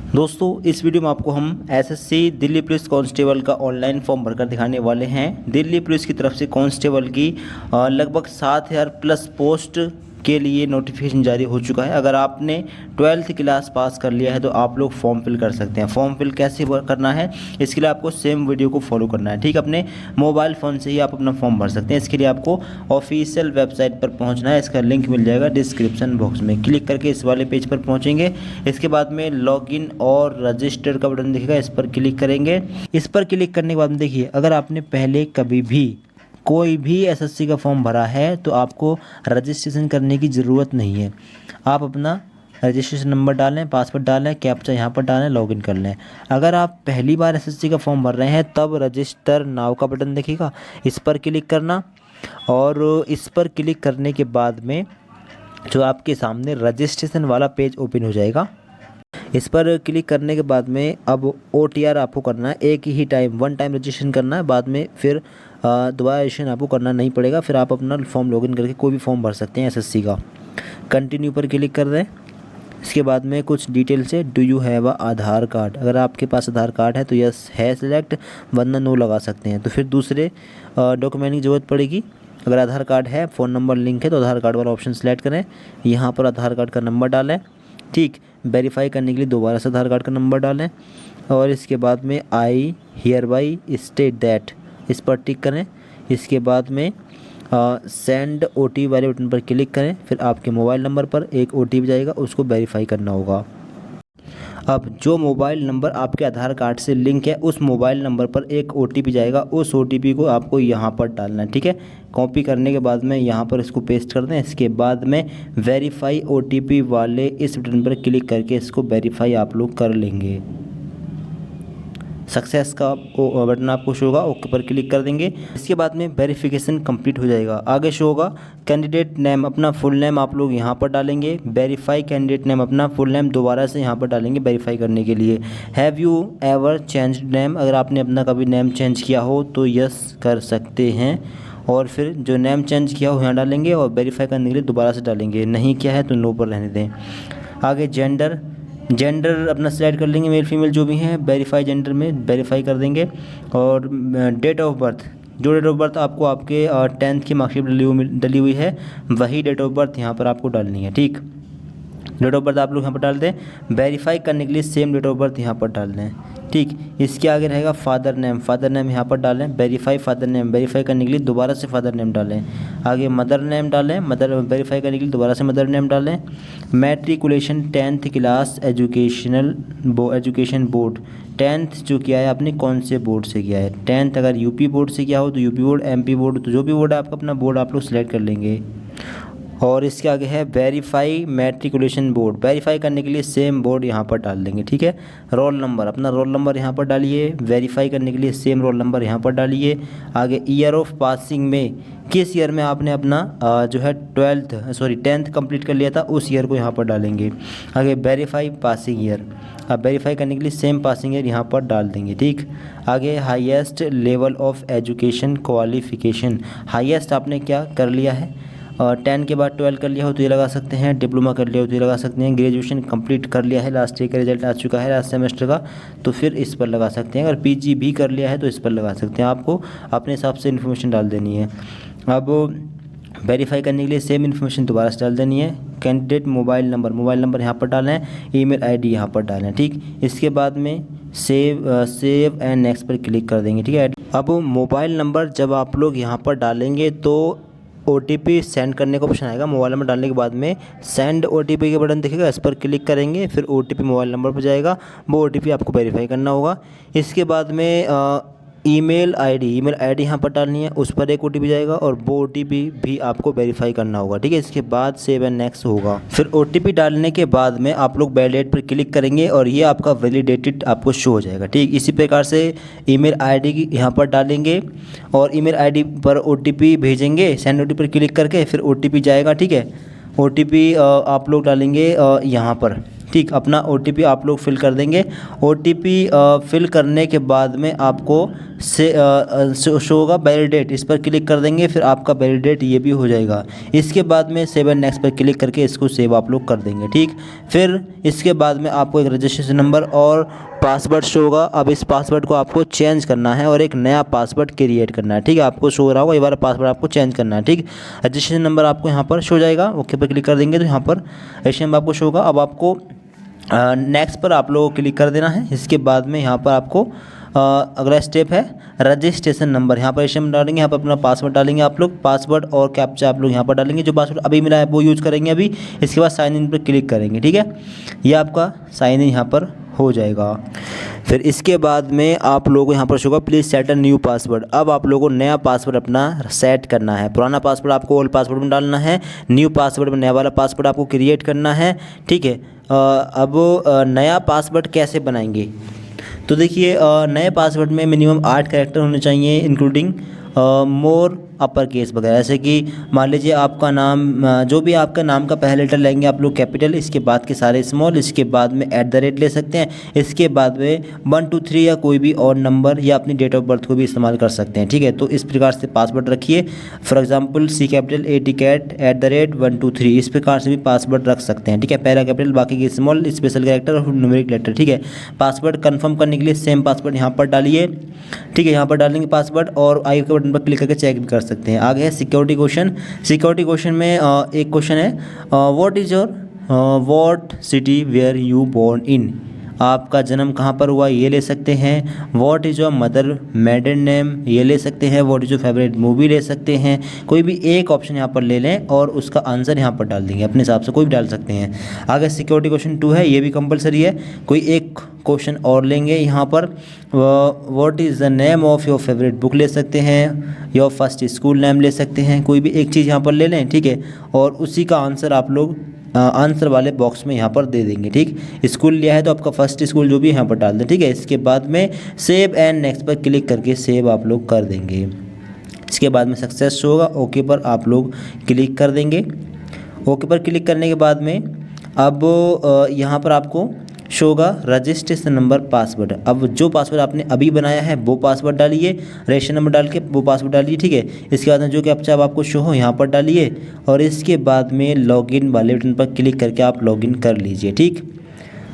दोस्तों इस वीडियो में आपको हम एसएससी दिल्ली पुलिस कांस्टेबल का ऑनलाइन फॉर्म भरकर दिखाने वाले हैं। दिल्ली पुलिस की तरफ से कांस्टेबल की लगभग 7,000 प्लस पोस्ट के लिए नोटिफिकेशन जारी हो चुका है। अगर आपने 12th क्लास पास कर लिया है तो आप लोग फॉर्म फिल कर सकते हैं। फॉर्म फिल कैसे करना है इसके लिए आपको सेम वीडियो को फॉलो करना है, ठीक। अपने मोबाइल फ़ोन से ही आप अपना फॉर्म भर सकते हैं। इसके लिए आपको ऑफिशियल वेबसाइट पर पहुंचना है। इसका लिंक मिल जाएगा डिस्क्रिप्शन बॉक्स में। क्लिक करके इस वाले पेज पर पहुंचेंगे। इसके बाद में लॉगिन और रजिस्टर का बटन दिखेगा, इस पर क्लिक करेंगे। इस पर क्लिक करने के बाद में देखिए, अगर आपने पहले कभी भी कोई भी एसएससी का फॉर्म भरा है तो आपको रजिस्ट्रेशन करने की ज़रूरत नहीं है। आप अपना रजिस्ट्रेशन नंबर डालें, पासवर्ड डालें, कैप्चा यहाँ पर डालें, लॉगिन कर लें। अगर आप पहली बार एसएससी का फॉर्म भर रहे हैं तब रजिस्टर नाउ का बटन दिखेगा, इस पर क्लिक करना। और इस पर क्लिक करने के बाद में जो आपके सामने रजिस्ट्रेशन वाला पेज ओपन हो जाएगा। इस पर क्लिक करने के बाद में अब OTR आपको करना है। एक ही टाइम वन टाइम रजिस्ट्रेशन करना है, बाद में फिर दोबारा रजिस्ट्रेशन आपको करना नहीं पड़ेगा। फिर आप अपना फॉर्म लॉगिन करके कोई भी फॉर्म भर सकते हैं एसएससी का। कंटिन्यू पर क्लिक कर दें। इसके बाद में कुछ डिटेल से do you have a Aadhaar card, अगर आपके पास आधार कार्ड है तो यस है सिलेक्ट, वरना नो लगा सकते हैं। तो फिर दूसरे डॉक्यूमेंट की ज़रूरत पड़ेगी। अगर आधार कार्ड है, फ़ोन नंबर लिंक है तो आधार कार्ड वाला ऑप्शन सेलेक्ट करें। यहाँ पर आधार कार्ड का नंबर डालें, ठीक। वेरीफाई करने के लिए दोबारा से आधार कार्ड का नंबर डालें और इसके बाद में I hear by state that, इस पर टिक करें। इसके बाद में सेंड OTP वाले बटन पर क्लिक करें। फिर आपके मोबाइल नंबर पर एक OTP जाएगा, उसको वेरीफाई करना होगा। अब जो मोबाइल नंबर आपके आधार कार्ड से लिंक है उस मोबाइल नंबर पर एक OTP जाएगा, उस OTP को आपको यहाँ पर डालना है, ठीक है। कॉपी करने के बाद में यहाँ पर इसको पेस्ट कर दें। इसके बाद में वेरीफाई OTP वाले इस बटन पर क्लिक करके इसको वेरीफाई आप लोग कर लेंगे। सक्सेस का बटन आपको शो होगा, ओके पर क्लिक कर देंगे। इसके बाद में वेरिफिकेशन कंप्लीट हो जाएगा। आगे शो होगा कैंडिडेट नेम, अपना फुल नेम आप लोग यहाँ पर डालेंगे। वेरीफाई कैंडिडेट नेम, अपना फुल नेम दोबारा से यहाँ पर डालेंगे वेरीफाई करने के लिए। Have you ever change name, अगर आपने अपना कभी नेम चेंज किया हो तो यस कर सकते हैं। और फिर जो नेम चेंज किया हो यहाँ डालेंगे और वेरीफाई करने के लिए दोबारा से डालेंगे। नहीं किया है तो नो पर रहने दें। आगे जेंडर अपना सिलेक्ट कर लेंगे, मेल फीमेल जो भी हैं। वेरीफाई जेंडर में वेरीफाई कर देंगे। और डेट ऑफ बर्थ, जो डेट ऑफ बर्थ आपको आपके 10th की मार्कशीट डली हुई है वही डेट ऑफ बर्थ यहाँ पर आपको डालनी है, ठीक। डेट ऑफ बर्थ आप लोग यहाँ पर डाल दें। वेरीफाई करने के लिए सेम डेट ऑफ बर्थ यहाँ पर डाल दें, ठीक। इसके आगे रहेगा फादर नेम यहाँ पर डालें। वेरीफाई फादर नेम, वेरीफाई करने के लिए दोबारा से फादर नेम डालें। आगे मदर नेम डालें, मदर वेरीफाई करने के लिए दोबारा से मदर नेम डालें। Matriculation 10th class education board, 10th जो किया है आपने कौन से बोर्ड से किया है। 10th अगर यूपी बोर्ड से किया हो तो यूपी बोर्ड, MP बोर्ड, तो जो भी बोर्ड है आपका अपना बोर्ड आप लोग सेलेक्ट कर लेंगे। और इसके आगे है वेरीफाई मैट्रिकुलेशन बोर्ड, वेरीफाई करने के लिए सेम बोर्ड यहाँ पर डाल देंगे, ठीक है। रोल नंबर, अपना रोल नंबर यहाँ पर डालिए। वेरीफाई करने के लिए सेम रोल नंबर यहाँ पर डालिए। आगे ईयर ऑफ पासिंग में किस ईयर में आपने अपना जो है 10th कंप्लीट कर लिया था उस ईयर को यहाँ पर डालेंगे। आगे वेरीफाई पासिंग ईयर, अब वेरीफाई करने के लिए सेम पासिंग ईयर यहाँ पर डाल देंगे, ठीक। आगे highest level of education qualification, highest आपने क्या कर लिया है। 10 के बाद 12 कर लिया हो तो ये लगा सकते हैं। डिप्लोमा कर लिया हो तो ये लगा सकते हैं। ग्रेजुएशन कंप्लीट कर लिया है, लास्ट ईयर का रिजल्ट आ चुका है लास्ट सेमेस्टर का, तो फिर इस पर लगा सकते हैं। अगर PG भी कर लिया है तो इस पर लगा सकते हैं। आपको अपने हिसाब से इन्फॉर्मेशन डाल देनी है। अब वेरीफाई करने के लिए सेम इन्फॉर्मेशन दोबारा से डाल देनी है। कैंडिडेट मोबाइल नंबर यहाँ पर डालें, ईमेल ID यहाँ पर डालें, ठीक। इसके बाद में सेव एंड नेक्स्ट पर क्लिक कर देंगे, ठीक है। अब मोबाइल नंबर जब आप लोग यहाँ पर डालेंगे तो OTP सेंड करने का ऑप्शन आएगा। मोबाइल नंबर डालने के बाद में सेंड OTP के बटन दिखेगा, इस पर क्लिक करेंगे। फिर OTP मोबाइल नंबर पर जाएगा, वो OTP आपको वेरीफाई करना होगा। इसके बाद में ईमेल ID यहाँ पर डालनी है, उस पर एक OTP जाएगा और वो OTP भी आपको वेरीफाई करना होगा, ठीक है। इसके बाद सेव एंड नेक्स्ट होगा। फिर OTP डालने के बाद में आप लोग वैलिडेट पर क्लिक करेंगे और ये आपका वैलिडेटेड आपको शो हो जाएगा, ठीक। इसी प्रकार से ईमेल ID यहाँ पर डालेंगे और ईमेल ID पर OTP भेजेंगे। सेंड OTP पर क्लिक करके फिर OTP जाएगा, ठीक है। OTP आप लोग डालेंगे यहाँ पर ठीक, अपना OTP आप लोग फिल कर देंगे। OTP फिल करने के बाद में आपको से शो होगा वैलिडेट, इस पर क्लिक कर देंगे, फिर आपका वैलिडेट ये भी हो जाएगा। इसके बाद में सेव एंड नेक्स्ट पर क्लिक करके इसको सेव आप लोग कर देंगे। ठीक, फिर इसके बाद में आपको एक रजिस्ट्रेशन नंबर और पासवर्ड शो होगा। अब इस पासवर्ड को आपको चेंज करना है और एक नया पासवर्ड क्रिएट करना है। ठीक है, आपको शो हो रहा होगा, ये वाला पासवर्ड आपको चेंज करना है। ठीक, रजिस्ट्रेशन नंबर आपको यहाँ पर शो हो जाएगा। ओके पर क्लिक कर देंगे तो यहाँ पर रजिस्ट्रेशन नंबर आपको शो होगा। अब आपको नेक्स्ट पर आप लोगों को क्लिक कर देना है। इसके बाद में यहाँ पर आपको अगला स्टेप है रजिस्ट्रेशन नंबर। यहाँ पर रजिस्ट्रेशन डालेंगे, यहाँ पर अपना पासवर्ड डालेंगे आप लोग, पासवर्ड और कैप्चा आप लोग यहाँ पर डालेंगे। जो पासवर्ड अभी मिला है वो यूज़ करेंगे अभी। इसके बाद साइन इन पर क्लिक करेंगे। ठीक है, ये आपका साइन इन यहाँ पर हो जाएगा। फिर इसके बाद में आप लोगों को यहाँ पर होगा please set a new password. अब आप लोगों को नया पासवर्ड अपना सेट करना है। पुराना पासवर्ड आपको ओल्ड पासवर्ड में डालना है, न्यू पासवर्ड में नया वाला पासवर्ड आपको क्रिएट करना है। ठीक है, अब नया पासवर्ड कैसे बनाएंगे, तो देखिए नए पासवर्ड में मिनिमम 8 कैरेक्टर होने चाहिए, इंक्लूडिंग मोर अपर केस वगैरह। जैसे कि मान लीजिए आपका नाम, जो भी आपका नाम का पहला लेटर लेंगे आप लोग कैपिटल, इसके बाद के सारे स्मॉल, इसके बाद में @ ले सकते हैं, इसके बाद में 1 2 3 या कोई भी और नंबर या अपनी डेट ऑफ बर्थ को भी इस्तेमाल कर सकते हैं। ठीक है, तो इस प्रकार से पासवर्ड रखिए। For example C capital AT cat @ 1 2 3, इस प्रकार से भी पासवर्ड रख सकते हैं। ठीक है, पहला कैपिटल, बाकी के स्मॉल, स्पेशल कैरेक्टर और न्यूमेरिक लेटर। ठीक है, पासवर्ड कन्फर्म करने के लिए सेम पासवर्ड यहाँ पर डालिए। ठीक है, यहाँ पर डालेंगे पासवर्ड और आई के बटन पर क्लिक करके चेक भी कर सकते हैं। आगे है सिक्योरिटी क्वेश्चन। सिक्योरिटी क्वेश्चन में एक क्वेश्चन है what is your what city where you born in, आपका जन्म कहाँ पर हुआ ये ले सकते हैं। What is your mother maiden name ये ले सकते हैं। What is your favourite movie ले सकते हैं। कोई भी एक ऑप्शन यहाँ पर ले लें और उसका आंसर यहाँ पर डाल देंगे, अपने हिसाब से कोई भी डाल सकते हैं। आगे सिक्योरिटी क्वेश्चन 2 है, ये भी कंपलसरी है। कोई एक क्वेश्चन और लेंगे यहाँ पर what is the name of your favourite book ले सकते हैं, योर फर्स्ट स्कूल नेम ले सकते हैं। कोई भी एक चीज़ यहाँ पर ले लें। ठीक है, और उसी का आंसर आप लोग आंसर वाले बॉक्स में यहाँ पर दे देंगे। ठीक, स्कूल लिया है तो आपका फर्स्ट स्कूल जो भी यहाँ पर डाल दें। ठीक है, इसके बाद में सेव एंड नेक्स्ट पर क्लिक करके सेव आप लोग कर देंगे। इसके बाद में सक्सेस होगा, ओके पर आप लोग क्लिक कर देंगे। ओके पर क्लिक करने के बाद में अब यहाँ पर आपको शो होगा रजिस्ट्रेशन नंबर पासवर्ड। अब जो पासवर्ड आपने अभी बनाया है वो पासवर्ड डालिए, रजिस्ट्रेशन नंबर डाल के वो पासवर्ड डालिए। ठीक है, इसके बाद में जो कैप्चा अब आपको शो हो यहाँ पर डालिए और इसके बाद में लॉगिन वाले बटन पर क्लिक करके आप लॉगिन कर लीजिए। ठीक,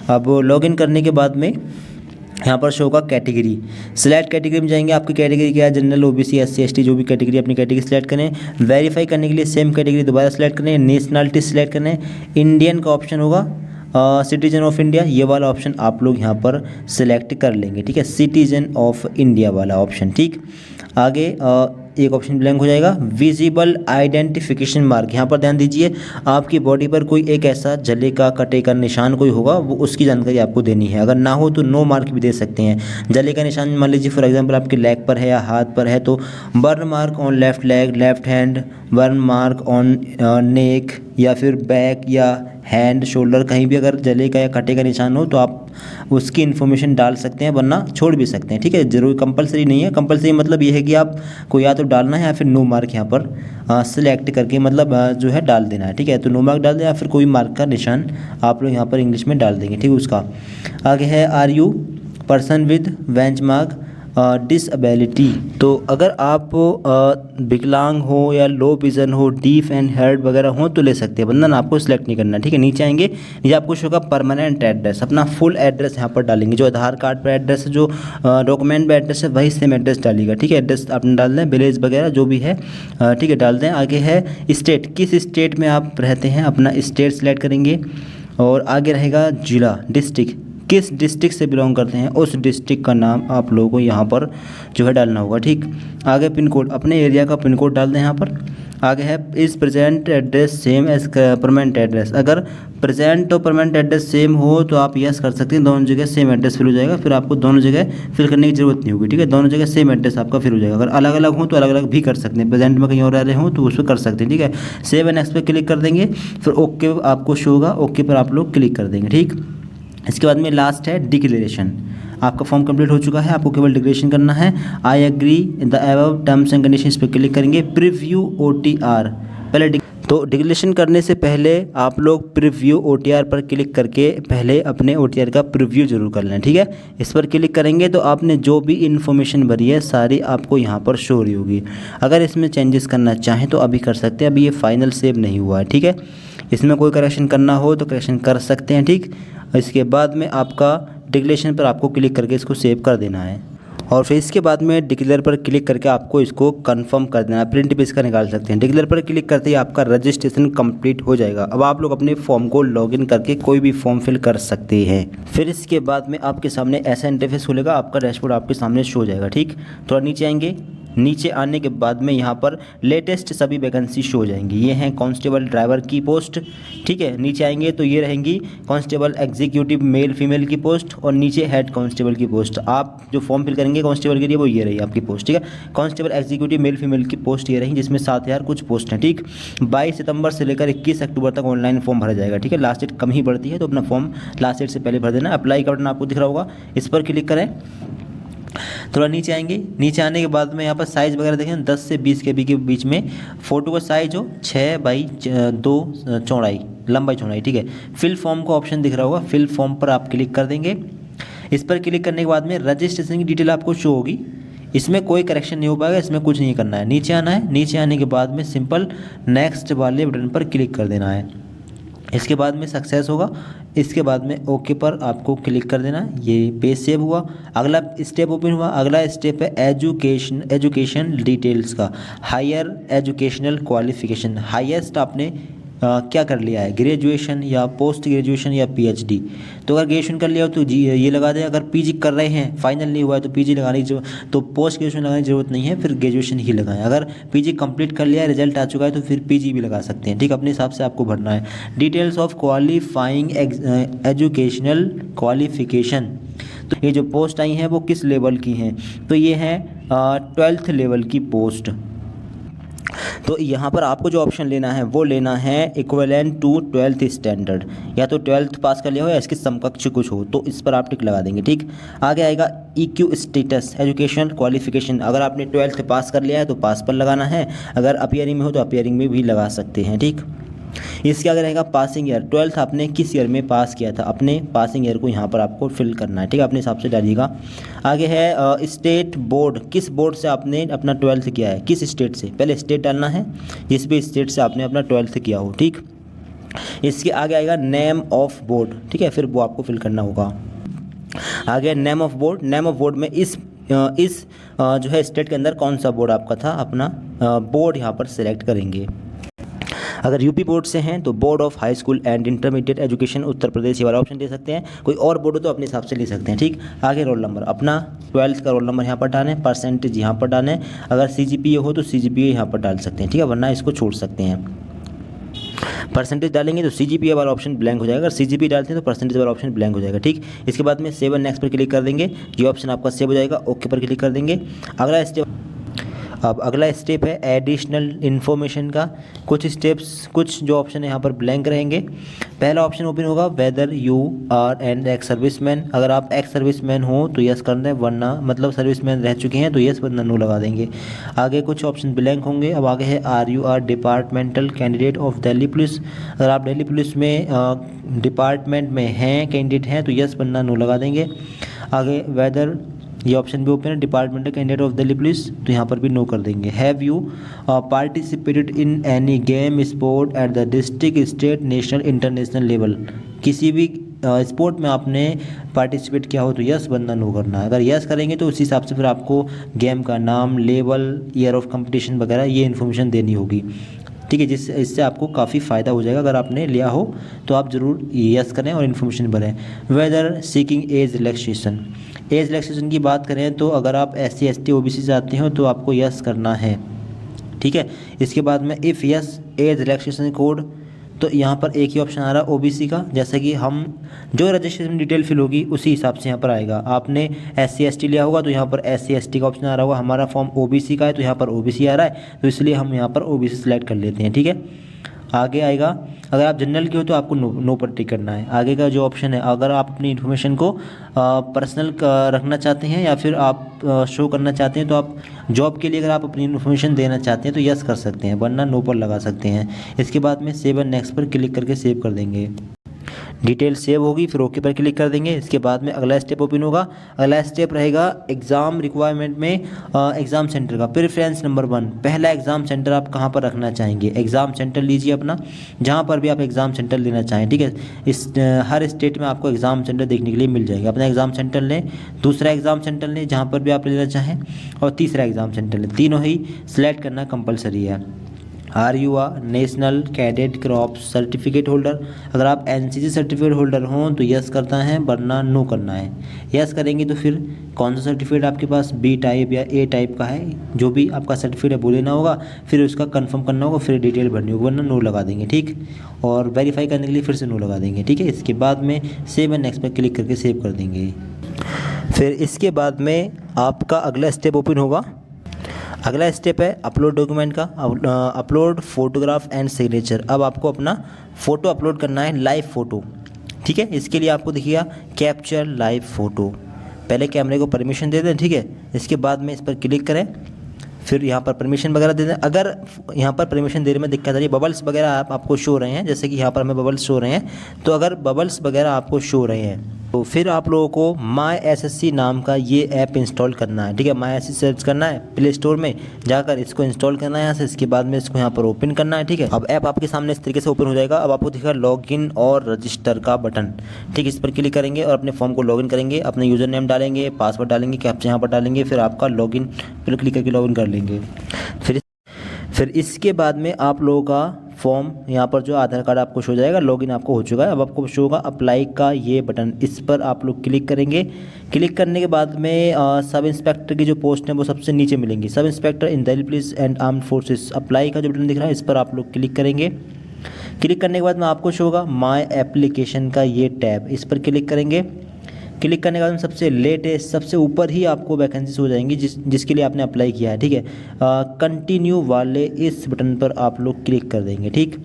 अब लॉगिन करने के बाद में यहाँ पर शो होगा कैटेगरी। सिलेक्ट कैटेगरी में जाएंगे, आपकी कैटेगरी क्या है, जनरल OBC SC ST जो भी कैटेगरी, अपनी कैटेगरी सेलेक्ट करें। वेरीफाई करने के लिए सेम कैटेगरी दोबारा सेलेक्ट करें। नेशनलिटी सेलेक्ट करें, इंडियन का ऑप्शन होगा, सिटीजन ऑफ इंडिया ये वाला ऑप्शन आप लोग यहाँ पर सिलेक्ट कर लेंगे। ठीक है, सिटीजन ऑफ इंडिया वाला ऑप्शन। ठीक, आगे एक ऑप्शन ब्लैंक हो जाएगा, विजिबल आइडेंटिफिकेशन मार्क। यहाँ पर ध्यान दीजिए, आपकी बॉडी पर कोई एक ऐसा जले का कटे का निशान कोई होगा, वो उसकी जानकारी आपको देनी है। अगर ना हो तो नो मार्क भी दे सकते हैं। जले का निशान मान लीजिए फॉर एग्जांपल आपके लेग पर है या हाथ पर है तो burn mark on left leg, left hand, burn mark on नेक या फिर बैक या हैंड, शोल्डर, कहीं भी अगर जले का या कटे का निशान हो तो आप उसकी इन्फॉर्मेशन डाल सकते हैं, वरना छोड़ भी सकते हैं। ठीक है, जरूर कंपलसरी नहीं है। कंपलसरी मतलब ये है कि आप को या तो डालना है या फिर नो मार्क यहाँ पर सिलेक्ट करके मतलब जो है डाल देना है। ठीक है, तो नो मार्क डाल दें या फिर कोई मार्क का निशान आप लोग यहाँ पर इंग्लिश में डाल देंगे। ठीक है, उसका आगे है are you person with benchmark disability. तो अगर आप विकलांग हो या लो विज़न हो, डीफ एंड हेयर्ड वगैरह हो तो ले सकते हैं, वरना आपको सिलेक्ट नहीं करना। ठीक है, नीचे आएंगे, ये आपको शो होगा परमानेंट एड्रेस, अपना फुल एड्रेस यहाँ पर डालेंगे। जो आधार कार्ड पर एड्रेस है, जो डॉक्यूमेंट पर एड्रेस है, वही सेम एड्रेस डालिएगा। ठीक है, एड्रेस आपने डाल दें, विलेज वगैरह जो भी है। ठीक है, डाल दें। आगे है स्टेट, किस स्टेट में आप रहते हैं, अपना स्टेट सेलेक्ट करेंगे। और आगे रहेगा जिला, डिस्ट्रिक्ट, किस डिस्ट्रिक्ट से बिलोंग करते हैं उस डिस्ट्रिक्ट का नाम आप लोगों को यहाँ पर जो है डालना होगा। ठीक, आगे पिन कोड, अपने एरिया का पिन कोड डाल दें यहाँ पर। आगे है is present address same as permanent address. अगर प्रेजेंट और परमानेंट एड्रेस सेम हो तो आप यस कर सकते हैं, दोनों जगह सेम एड्रेस फिल हो जाएगा, फिर आपको दोनों जगह फिल करने की ज़रूरत नहीं होगी। ठीक है, दोनों जगह सेम एड्रेस आपका फिल हो जाएगा। अगर अलग अलग हो तो अलग अलग भी कर सकते हैं, प्रेजेंट में कहीं और रह रहे हो तो उस पर कर सकते हैं। ठीक है, सेव एंड नेक्स्ट पे क्लिक कर देंगे, फिर ओके आपको शो होगा, ओके पर आप लोग क्लिक कर देंगे। ठीक, इसके बाद में लास्ट है डिक्लेरेशन। आपका फॉर्म कंप्लीट हो चुका है, आपको केवल डिक्लेरेशन करना है। I agree the above terms and conditions पे क्लिक करेंगे। प्रीव्यू OTR, पहले तो डिक्लेरेशन करने से पहले आप लोग प्रीव्यू OTR पर क्लिक करके पहले अपने OTR का प्रीव्यू जरूर कर लें, ठीक है। इस पर क्लिक करेंगे तो आपने जो भी इन्फॉर्मेशन भरी है सारी आपको यहाँ पर शो हो रही होगी। अगर इसमें चेंजेस करना चाहें तो अभी कर सकते हैं, अभी ये फाइनल सेव नहीं हुआ है, ठीक है। इसमें कोई करेक्शन करना हो तो करेक्शन कर सकते हैं, ठीक। इसके बाद में आपका डिक्लेरेशन पर आपको क्लिक करके इसको सेव कर देना है और फिर इसके बाद में डिक्लेयर पर क्लिक करके आपको इसको कंफर्म कर देना है। प्रिंट भी इसका निकाल सकते हैं। डिक्लेयर पर क्लिक करते ही आपका रजिस्ट्रेशन कंप्लीट हो जाएगा। अब आप लोग अपने फॉर्म को लॉगिन करके कोई भी फॉर्म फिल कर सकते हैं। फिर इसके बाद में आपके सामने ऐसा इंटरफेस खुलेगा, आपका डैशबोर्ड आपके सामने शो हो जाएगा, ठीक। थोड़ा नीचे आएंगे, नीचे आने के बाद में यहाँ पर लेटेस्ट सभी वैकेंसी शो हो जाएंगी। ये हैं कांस्टेबल ड्राइवर की पोस्ट, ठीक है। नीचे आएंगे तो ये रहेंगी कांस्टेबल एग्जीक्यूटिव मेल फीमेल की पोस्ट और नीचे हेड कांस्टेबल की पोस्ट। आप जो फॉर्म फिल करेंगे कांस्टेबल के लिए वो ये रही आपकी पोस्ट, ठीक है। कांस्टेबल एग्जीक्यूटिव मेल फीमेल की पोस्ट ये रही, जिसमें 7000 कुछ पोस्ट हैं, ठीक। 22 सितंबर से लेकर 21 अक्टूबर तक ऑनलाइन फॉर्म भरा जाएगा, ठीक है। लास्ट डेट कम ही बढ़ती है तो अपना फॉर्म लास्ट डेट से पहले भर देना। अप्लाई का बटन आपको दिख रहा होगा, इस पर क्लिक करें। थोड़ा नीचे आएंगे, नीचे आने के बाद में यहाँ पर साइज़ वगैरह देखें 10 से 20 KB के बीच में फ़ोटो का साइज हो 6x2 चौड़ाई, लंबाई चौड़ाई, ठीक है। फिल फॉर्म का ऑप्शन दिख रहा होगा, फिल फॉर्म पर आप क्लिक कर देंगे। इस पर क्लिक करने के बाद में रजिस्ट्रेशन की डिटेल आपको शो होगी। इसमें कोई करेक्शन नहीं हो पाएगा, इसमें कुछ नहीं करना है। नीचे आना है, नीचे आने के बाद में सिंपल नेक्स्ट वाले बटन पर क्लिक कर देना है। इसके बाद में सक्सेस होगा, इसके बाद में ओके पर आपको क्लिक कर देना है। ये पेज सेव हुआ। अगला स्टेप ओपन हुआ। अगला स्टेप है एजुकेशन डिटेल्स का, हायर एजुकेशनल क्वालिफिकेशन। हाईएस्ट आपने क्या कर लिया है, ग्रेजुएशन या पोस्ट ग्रेजुएशन या PhD। तो अगर ग्रेजुएशन कर लिया हो तो ये लगा दें। अगर PG कर रहे हैं, फाइनल नहीं हुआ है तो PG लगाने की तो पोस्ट ग्रेजुएशन लगाने की जरूरत नहीं है, फिर ग्रेजुएशन ही लगाएं। अगर PG कंप्लीट कर लिया है, रिजल्ट आ चुका है तो फिर PG भी लगा सकते हैं, ठीक। अपने हिसाब से आपको भरना है। Details of qualifying educational qualification. तो ये जो पोस्ट आई हैं वो किस लेवल की हैं, तो ये हैं 12th लेवल की पोस्ट। तो यहाँ पर आपको जो ऑप्शन लेना है वो लेना है इक्विवेलेंट टू 12th स्टैंडर्ड, या तो 12th पास कर लिया हो या इसके समकक्ष कुछ हो, तो इस पर आप टिक लगा देंगे, ठीक। आगे आएगा EQ स्टेटस, एजुकेशन क्वालिफिकेशन। अगर आपने 12th पास कर लिया है तो पास पर लगाना है, अगर अपीयरिंग में हो तो अपीयरिंग में भी लगा सकते हैं, ठीक। इसके आगे रहेगा पासिंग ईयर, 12th आपने किस ईयर में पास किया था, अपने पासिंग ईयर को यहाँ पर आपको फिल करना है, ठीक है। अपने हिसाब से डालिएगा। आगे है स्टेट बोर्ड, किस बोर्ड से आपने अपना 12th किया है, किस स्टेट से, पहले स्टेट डालना है जिस भी स्टेट से आपने अपना 12th किया हो, ठीक। इसके आगे आएगा नेम ऑफ बोर्ड, ठीक है, फिर वो आपको फिल करना होगा। आगे name of board, name of board में इस जो है स्टेट के अंदर कौन सा बोर्ड आपका था, अपना बोर्ड यहाँ पर सिलेक्ट करेंगे। अगर यूपी बोर्ड से हैं तो board of high school and intermediate education Uttar Pradesh, ये वाला ऑप्शन दे सकते हैं। कोई और बोर्ड हो तो अपने हिसाब से ले सकते हैं, ठीक। आगे रोल नंबर, अपना 12th का रोल नंबर यहाँ पर डालें, परसेंटेज यहाँ पर डालें। अगर CGPA हो तो CGPA यहाँ पर डाल सकते हैं, ठीक है, वरना इसको छोड़ सकते हैं। परसेंटेज डालेंगे तो CGPA वाला ऑप्शन ब्लैंक हो जाएगा, अगर CGPA डालते हैं तो परसेंटेज वाला ऑप्शन ब्लैंक हो जाएगा, ठीक। इसके बाद में सेव एंड नेक्स्ट पर क्लिक कर देंगे, ये ऑप्शन आपका सेव हो जाएगा। ओके पर क्लिक कर देंगे। अगला स्टेप है एडिशनल इन्फॉर्मेशन का। कुछ जो ऑप्शन है यहाँ पर ब्लैंक रहेंगे। पहला ऑप्शन ओपन होगा, whether you are an ex serviceman. अगर आप एक्स सर्विसमैन हो तो यस कर दें, वरना मतलब सर्विसमैन रह चुके हैं तो यस, वरना नो लगा देंगे। आगे कुछ ऑप्शन ब्लैंक होंगे। अब आगे है are you are departmental candidate of Delhi police. अगर आप दिल्ली पुलिस में डिपार्टमेंट में हैं, कैंडिडेट हैं तो यस, वरना नो लगा देंगे। आगे वेदर, ये ऑप्शन भी ओपन है, departmental candidate of Delhi police, तो यहाँ पर भी नो कर देंगे। Have you participated in any game sport at the district state national international level. किसी भी स्पोर्ट में आपने पार्टिसिपेट किया हो तो यस, वरना नो करना है। अगर यस करेंगे तो उसी हिसाब से फिर आपको गेम का नाम, लेवल, ईयर ऑफ कंपटीशन वगैरह ये इन्फॉर्मेशन देनी होगी, ठीक है। इससे आपको काफ़ी फ़ायदा हो जाएगा। अगर आपने लिया हो तो आप ज़रूर यस करें और इन्फॉर्मेशन भरें। Whether seeking age relaxation, age relaxation की बात करें तो अगर आप SC ST OBC से आते हो तो आपको यस करना है, ठीक है। इसके बाद में if yes age relaxation code, तो यहाँ पर एक ही ऑप्शन आ रहा है OBC का, जैसे कि हम जो रजिस्ट्रेशन डिटेल फिल होगी उसी हिसाब से यहाँ पर आएगा। आपने SC ST लिया होगा तो यहाँ पर SC ST का ऑप्शन आ रहा होगा। हमारा फॉर्म OBC का है तो यहाँ पर OBC आ रहा है, तो इसलिए हम यहाँ पर OBC सेलेक्ट कर लेते हैं, ठीक है। आगे आएगा, अगर आप जनरल के हो तो आपको नो पर टिक करना है। आगे का जो ऑप्शन है, अगर आप अपनी इन्फॉर्मेशन को पर्सनल रखना चाहते हैं या फिर आप शो करना चाहते हैं, तो आप जॉब के लिए अगर आप अपनी इन्फॉर्मेशन देना चाहते हैं तो यस कर सकते हैं, वरना नो पर लगा सकते हैं। इसके बाद में सेव एंड नेक्स्ट पर क्लिक करके सेव कर देंगे। डिटेल सेव होगी, फिर ओके पर क्लिक कर देंगे। इसके बाद में अगला स्टेप ओपन होगा। अगला स्टेप रहेगा एग्ज़ाम रिक्वायरमेंट में एग्ज़ाम सेंटर का प्रेफरेंस नंबर 1, पहला एग्ज़ाम सेंटर आप कहाँ पर रखना चाहेंगे। एग्ज़ाम सेंटर लीजिए अपना, जहाँ पर भी आप एग्ज़ाम सेंटर लेना चाहें, ठीक है। इस हर स्टेट में आपको एग्ज़ाम सेंटर देखने के लिए मिल जाएगा। अपना एग्ज़ाम सेंटर लें, दूसरा एग्ज़ाम सेंटर लें जहाँ पर भी आप लेना चाहें, और तीसरा एग्ज़ाम सेंटर लें। तीनों ही सिलेक्ट करना कंपलसरी है। Are you a national cadet corps certificate holder, अगर आप एनसीसी सर्टिफिकेट होल्डर हों तो यस करना है, वरना नो करना है। यस करेंगे तो फिर कौन सा सर्टिफिकेट आपके पास बी टाइप या ए टाइप का है, जो भी आपका सर्टिफिकेट है वो लेना होगा, फिर उसका कंफर्म करना होगा, फिर डिटेल भरनी होगी, वरना नो लगा देंगे, ठीक। और वेरीफाई करने के लिए फिर से नो लगा देंगे, ठीक है। इसके बाद में सेव एंड नेक्स्ट पर क्लिक करके सेव कर देंगे। फिर इसके बाद में आपका अगला स्टेप ओपन होगा। अगला स्टेप है अपलोड डॉक्यूमेंट का, अपलोड फोटोग्राफ एंड सिग्नेचर। अब आपको अपना फ़ोटो अपलोड करना है, लाइव फ़ोटो, ठीक है। इसके लिए आपको देखिएगा कैप्चर लाइव फ़ोटो, पहले कैमरे को परमिशन दे दें, ठीक है। इसके बाद में इस पर क्लिक करें, फिर यहाँ पर परमिशन वगैरह दे दें। अगर यहाँ पर परमिशन देने में दिक्कत आ रही है, बबल्स वगैरह आपको शो रहे हैं, जैसे कि यहाँ पर हमें बबल्स शो रहे हैं, तो अगर बबल्स वगैरह आपको शो रहे हैं तो फिर आप लोगों को माई एसएससी नाम का ये ऐप इंस्टॉल करना है, ठीक है। माई एसएससी सर्च करना है प्ले स्टोर में जाकर, इसको इंस्टॉल करना है यहाँ से। इसके बाद में इसको यहाँ पर ओपन करना है, ठीक है। अब ऐप आपके सामने इस तरीके से ओपन हो जाएगा। अब आपको दिखेगा लॉगिन और रजिस्टर का बटन, ठीक। इस पर क्लिक करेंगे और अपने फॉर्म को लॉगिन करेंगे, अपने यूज़र नेम डालेंगे, पासवर्ड डालेंगे, कैप्चा यहाँ पर डालेंगे, फिर आपका लॉगिन पर क्लिक करके लॉगिन कर लेंगे। फिर इसके बाद में आप लोगों का फॉर्म यहाँ पर जो आधार कार्ड आपको शो जाएगा, लॉगिन आपको हो चुका है। अब आपको शो होगा अप्लाई का ये बटन, इस पर आप लोग क्लिक करेंगे। क्लिक करने के बाद में सब इंस्पेक्टर की जो पोस्ट है वो सबसे नीचे मिलेंगी, sub inspector in Delhi police and armed forces. Apply का जो बटन दिख रहा है इस पर आप लोग क्लिक करेंगे। क्लिक करने के बाद में आपको शो होगा माई एप्लीकेशन का ये टैब, इस पर क्लिक करेंगे। क्लिक करने के बाद में सबसे लेटेस्ट सबसे ऊपर ही आपको वैकेंसीज हो जाएंगी जिसके लिए आपने अप्लाई किया है, ठीक है। कंटिन्यू वाले इस बटन पर आप लोग क्लिक कर देंगे, ठीक।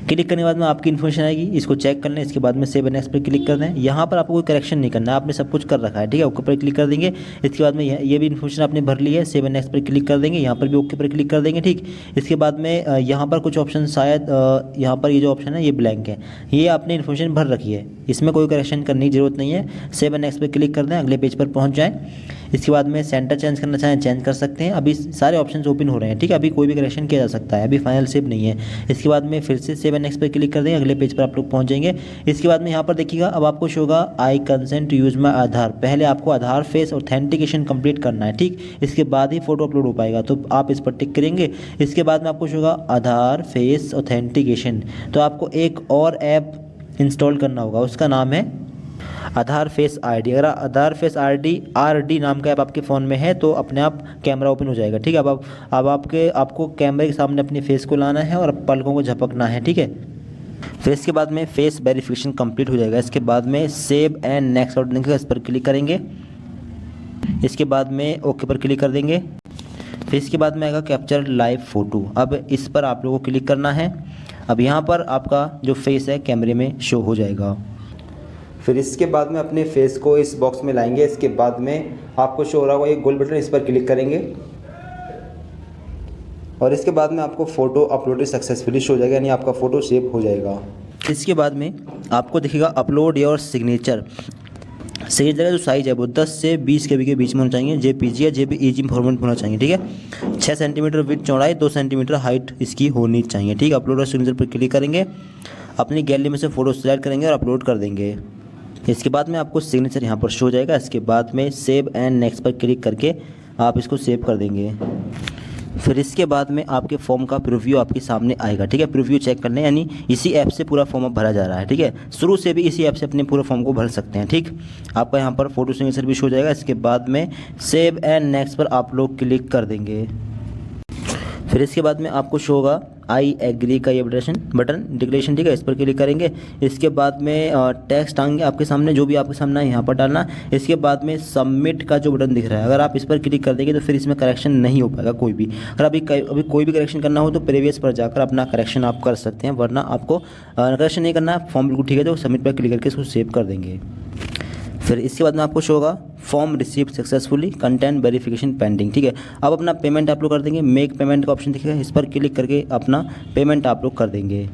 क्लिक करने के बाद में आपकी इन्फॉर्मेशन आएगी, इसको चेक कर लें। इसके बाद में सेव एंड नेक्स्ट पर क्लिक कर दें। यहाँ पर आपको कोई करेक्शन नहीं करना है, आपने सब कुछ कर रखा है, ठीक है। ओके पर क्लिक कर देंगे। इसके बाद में ये भी इन्फॉर्मेशन आपने भर ली है, सेव एंड नेक्स्ट पर क्लिक कर देंगे। यहाँ पर भी ओके पर क्लिक कर देंगे, ठीक। इसके बाद में यहाँ पर कुछ ऑप्शन शायद यहाँ पर ये जो ऑप्शन है ये ब्लैंक है, ये आपने इन्फॉर्मेशन भर रखी है, इसमें कोई करेक्शन करने की ज़रूरत नहीं है। सेव एंड नेक्स्ट पर क्लिक कर दें, अगले पेज पर पहुँच जाएँ। इसके बाद में सेंटर चेंज करना चाहें चेंज कर सकते हैं। अभी सारे ऑप्शंस ओपन हो रहे हैं, ठीक है। अभी कोई भी करेक्शन किया जा सकता है, अभी फाइनल सेव नहीं है। इसके बाद में फिर से सेव एंड नेक्स्ट पर क्लिक कर देंगे, अगले पेज पर आप लोग पहुंच जाएंगे। इसके बाद में यहाँ पर देखिएगा, अब आपको शो होगा आई कंसेंट टू यूज़ माई आधार। पहले आपको आधार फेस ऑथेंटिकेशन कंप्लीट करना है, ठीक। इसके बाद ही फोटो अपलोड हो पाएगा, तो आप इस पर टिक करेंगे। इसके बाद में आपको शो होगा आधार फेस ऑथेंटिकेशन, तो आपको एक और ऐप इंस्टॉल करना होगा, उसका नाम है आधार फेस आरडी। अगर आधार फेस आरडी नाम का ऐप आपके फ़ोन में है तो अपने आप कैमरा ओपन हो जाएगा, ठीक है। अब आपको कैमरे के सामने अपने फेस को लाना है और पलकों को झपकना है, ठीक है। फिर इसके बाद में फेस वेरिफिकेशन कंप्लीट हो जाएगा। इसके बाद में सेव एंड नेक्स्ट बटन देंगे, इस पर क्लिक करेंगे। इसके बाद में ओके पर क्लिक कर देंगे। फिर इसके बाद में आएगा कैप्चर लाइव फ़ोटो, अब इस पर आप लोगों को क्लिक करना है। अब यहाँ पर आपका जो फेस है कैमरे में शो हो जाएगा। फिर इसके बाद में अपने फेस को इस बॉक्स में लाएंगे। इसके बाद में आपको शो हो रहा होगा ये गोल बटन, इस पर क्लिक करेंगे और इसके बाद में आपको फ़ोटो अपलोडेड सक्सेसफुली शो हो जाएगा, यानी आपका फ़ोटो सेव हो जाएगा। इसके बाद में आपको दिखेगा अपलोड योर सिग्नेचर। सिग्नेचर का जो साइज़ है वो 10 से 20 KB के बीच में होना चाहिए, JPG या JPEG फॉर्मेट होना चाहिए, ठीक है। 6 सेंटीमीटर विड्थ चौड़ाई, 2 सेंटीमीटर हाइट इसकी होनी चाहिए, ठीक है। अपलोड और सिग्नेचर पर क्लिक करेंगे, अपनी गैलरी में से फ़ोटो सेलेक्ट करेंगे और अपलोड कर देंगे। इसके बाद में आपको सिग्नेचर यहाँ पर शो हो जाएगा। इसके बाद में सेव एंड नेक्स्ट पर क्लिक करके आप इसको सेव कर देंगे। फिर इसके बाद में आपके फॉर्म का प्रीव्यू आपके सामने आएगा, ठीक है। प्रीव्यू चेक करने, यानी इसी ऐप से पूरा फॉर्म अब भरा जा रहा है, ठीक है। शुरू से भी इसी ऐप से अपने पूरे फॉर्म को भर सकते हैं, ठीक। आपका यहाँ पर फोटो सिग्नेचर भी शो हो जाएगा। इसके बाद में सेव एंड नेक्स्ट पर आप लोग क्लिक कर देंगे। फिर इसके बाद में आपको शो होगा आई एग्री का ये बटन डिक्लेरेशन, ठीक है, इस पर क्लिक करेंगे। इसके बाद में टेक्स्ट आएंगे आपके सामने, जो भी आपके सामने है यहाँ पर डालना। इसके बाद में सबमिट का जो बटन दिख रहा है, अगर आप इस पर क्लिक कर देंगे तो फिर इसमें करेक्शन नहीं हो पाएगा कोई भी। अगर अभी कोई भी करेक्शन करना हो तो प्रीवियस पर जाकर अपना करेक्शन आप कर सकते हैं, वरना आपको करेक्शन नहीं करना है। फॉर्म बिल्कुल ठीक है, तो सबमिट पर क्लिक करके इसको सेव कर देंगे। फिर इसके बाद में आपको शो होगा form receive successfully, content verification pending, ठीक है। अब अपना पेमेंट आप लोग कर देंगे, मेक पेमेंट का ऑप्शन दिखेगा, इस पर क्लिक करके अपना पेमेंट आप लोग कर देंगे।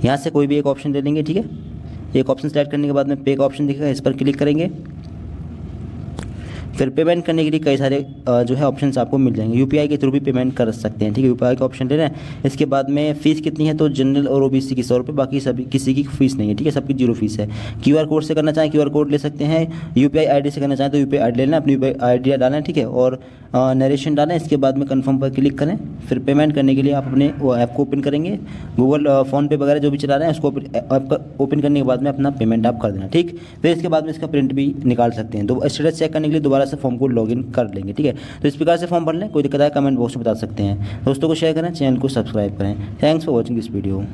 यहाँ से कोई भी एक ऑप्शन ले लेंगे, ठीक है। एक ऑप्शन सेलेक्ट करने के बाद में पे का ऑप्शन दिखेगा, इस पर क्लिक करेंगे। फिर पेमेंट करने के लिए कई सारे जो है ऑप्शंस आपको मिल जाएंगे। यूपीआई के थ्रू भी पेमेंट कर सकते हैं, ठीक है। यूपीआई का ऑप्शन ले रहे हैं। इसके बाद में फ़ीस कितनी है, तो जनरल और ओबीसी की 100 रुपये, बाकी सभी किसी की फीस नहीं है, ठीक है, सबकी 0 फीस है। क्यूआर कोड से करना चाहें क्यूआर कोड ले सकते हैं, यूपीआई आईडी से करना चाहें तो यूपीआई आईडी लेना, अपनी यूपीआई आईडी डालें, ठीक है, और नरेशन डालें। इसके बाद में कन्फर्म पर क्लिक करें। फिर पेमेंट करने के लिए आप अपने वो ऐप को ओपन करेंगे, गूगल फ़ोनपे वगैरह जो भी चला रहे हैं उसको ऐप का ओपन करने के बाद में अपना पेमेंट आप कर देना, ठीक। फिर इसके बाद में इसका प्रिंट भी निकाल सकते हैं। तो स्टेटस चेक करने के लिए दोबारा से फॉर्म को लॉगिन कर लेंगे, ठीक है। तो इस प्रकार से फॉर्म भर लें, कोई दिक्कत आए कमेंट बॉक्स में बता सकते हैं। दोस्तों को शेयर करें, चैनल को सब्सक्राइब करें। Thanks for watching this video.